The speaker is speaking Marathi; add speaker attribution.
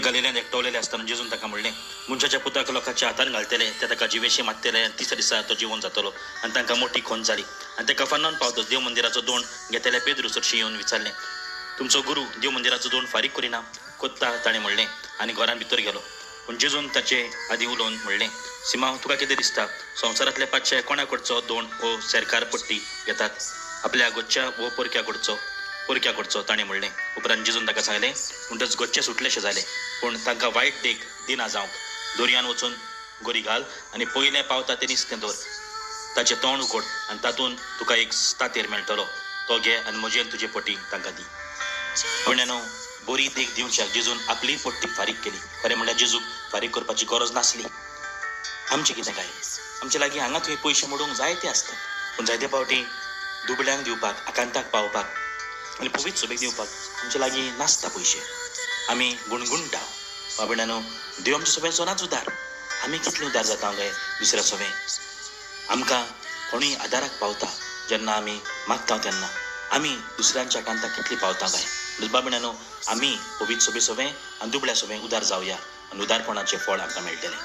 Speaker 1: गलेल्यान एकटवलेले असताना जेजून ताका म्हणलें मनशाच्या पुताक लोकांच्या हातान घालतले ते ताका जिवेशी मारतले आनी तिसऱ्या दिसा तो जिवन जातलो आनी तांकां मोठी खोन जाली आनी ते कफरनाहूम पावतच देव मंदिराचो दोण घेतले पेद्रू चडशी येवन विचारलें तुमचो गुरू देव मंदिराचो दोण फारीक करिना कोत्ता ताणें म्हणलें आनी घरान भितर गेलो पूण जेजून ताचे आदी उलोवन म्हणलें सिमा तुका कितें दिसता संवसारांतले पांचशे कोणा कडचो दोण हो सरकार पट्टी घेतात आपल्या गोच्या वो पोरक्या कडचो ताणें म्हणलें उपरांत जेजून ताका सांगलें म्हणटच गोच्चे सुटलेशे जाले पूण तांकां वायट देख दिना जावंक दोरयान वचून गोरी घाल आनी पयलें पावता तें नुस्तें दवर ताचें तोंड उकोड आनी तातूंत तुका एक तातेर मेळटलो तो घे आनी म्हजेन तुजे पट्टी तांकां दी म्हणल्यानो बरी देख दिवच्याक जेजून आपली पट्टी फारीक केली खरें म्हणल्यार जेजूक फारीक करपाची गरज नासली आमचें कितें काय आमचे लागीं हांगा थंय पयशे मोडूंक जायते आसतात पूण जायते फावटी दुबळ्यांक दिवपाक आकांताक पावपाक आनी पवित्र सभेक दिवपाक आमचे लागीं नासता पयशे आमी गुणगुणटा बाबड्यानो देव आमच्या सभेचो नाच उदार आमी कितले उदार जाता काय दुसऱ्या सभेन आमकां कोणूय आदाराक पावता जेन्ना आमी मागता तेन्ना आमी दुसऱ्यांच्या कांताक कितली पावता काय बाबड्यानो आमी पवित्र सभे आनी दुबळ्या सभेक उदार जावया आनी उदारपणाचें फळ आमकां मेळटलें